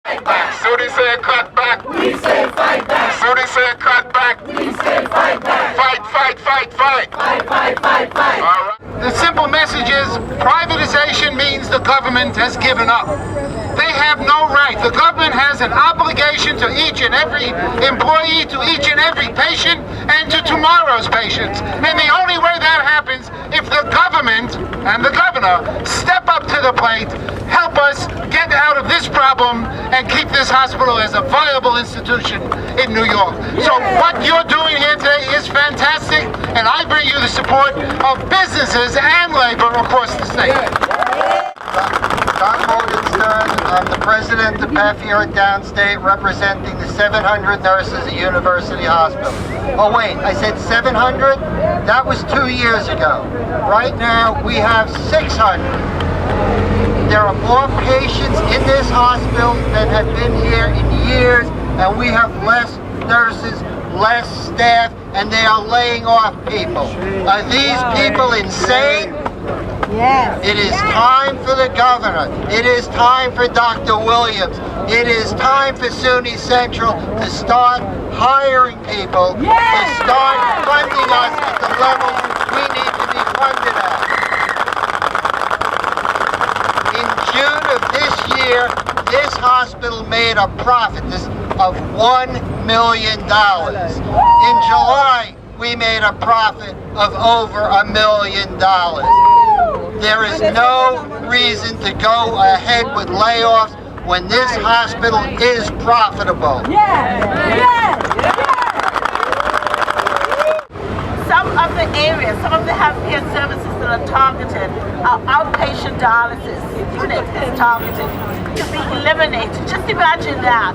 Fight back. SUNY said cut back. We say fight back. SUNY said cut back. We say fight back. Fight, fight, fight, fight. Fight, fight, fight, fight. All right. The simple message is privatization means the government has given up. They have no right. The government has an obligation to each and every employee, to each and every patient, and to tomorrow's patients. And the only way that happens if the government and the governor step up to the plate, help us get out of this problem, and keep this hospital as a viable institution in New York. So what you're doing here today is fantastic, and I bring you the support of businesses and labor across the state. I'm the president of PEF here at Downstate, representing the 700 nurses at University Hospital. Oh wait, I said 700? That was 2 years ago. Right now, we have 600. There are more patients in this hospital than have been here in years, and we have less nurses, less staff, and they are laying off people. Are these people insane? Yes. It is time for the governor. It is time for Dr. Williams. It is time for SUNY Central to start hiring people, to start funding us at the levels we need to be funded at. In June of this year, this hospital made a profit of $1 million. In July, we made a profit of over $1 million. There is no reason to go ahead with layoffs when this hospital is profitable. Some of the areas, some of the healthcare services that are targeted, our outpatient dialysis unit is targeted to be eliminated. Just imagine that.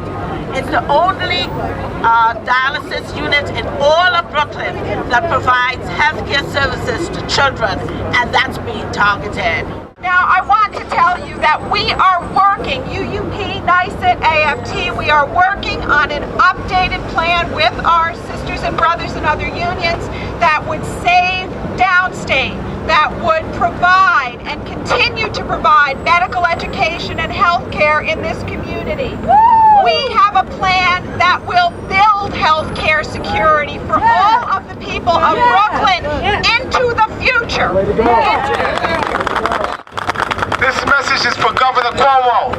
It's the only dialysis unit in all of Brooklyn that provides healthcare services to children, and that's being targeted. Now, I want to tell you that we are working, UUP, NYSET, AFT, we are working on an updated plan with our sisters and brothers and other unions that would save Downstate, that would provide and continue to provide medical education and health care in this community. We have a plan that will build health care security for all of the people of Brooklyn into the future. This message is for Governor Cuomo.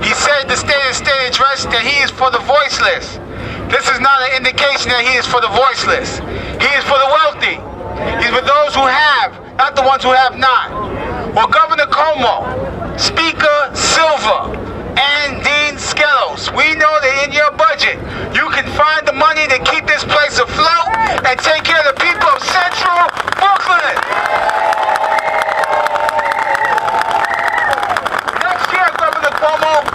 He said in the state address that he is for the voiceless. This is not an indication that he is for the voiceless. He is for the wealthy. He's for those who have, not the ones who have not. Well, Governor Cuomo, Speaker Silver, and Dean Skelos, we know that in your budget, you can find the money to keep this place afloat and take care of the people of Central Brooklyn. Next year, Governor Cuomo,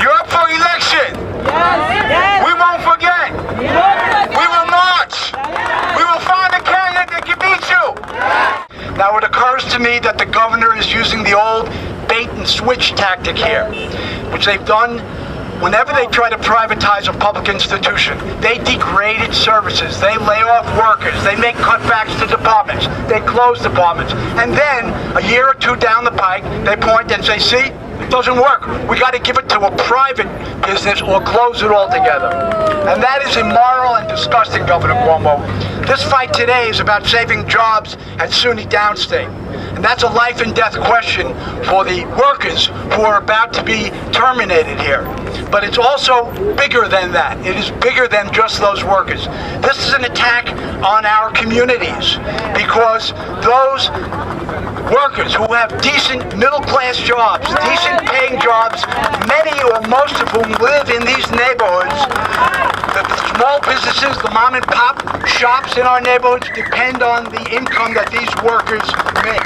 you're up for election. We won't forget. We will march. We will find a candidate that can beat you. Now, it occurs to me that the governor is using the old bait and switch tactic here, which they've done whenever they try to privatize a public institution. They degrade its services, they lay off workers, they make cutbacks to departments, they close departments, and then a year or two down the pike, they point and say, see, it doesn't work. We got to give it to a private business or close it altogether. And that is immoral and disgusting, Governor Cuomo. This fight today is about saving jobs at SUNY Downstate. And that's a life and death question for the workers who are about to be terminated here. But it's also bigger than that. It is bigger than just those workers. This is an attack on our communities because those workers who have decent middle-class jobs, decent paying jobs, many or most of whom live in these neighborhoods, the small businesses, the mom and pop shops in our neighborhoods depend on the income that these workers make.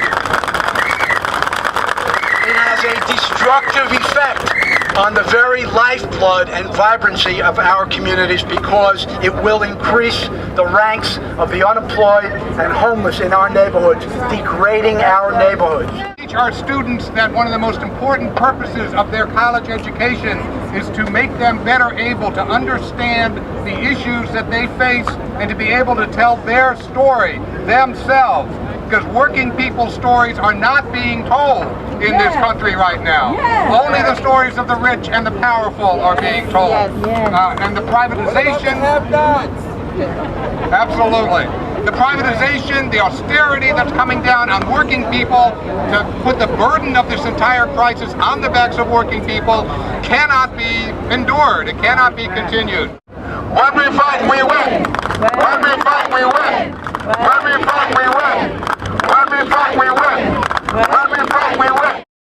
It has a destructive effect on the very lifeblood and vibrancy of our communities because it will increase the ranks of the unemployed and homeless in our neighborhoods, degrading our neighborhoods. Teach our students that one of the most important purposes of their college education is to make them better able to understand the issues that they face and to be able to tell their story themselves. because working people's stories are not being told in this country right now. Only the stories of the rich and the powerful are being told. And the privatization, absolutely. The privatization, the austerity that's coming down on working people to put the burden of this entire crisis on the backs of working people cannot be endured. It cannot be continued. When we fight, we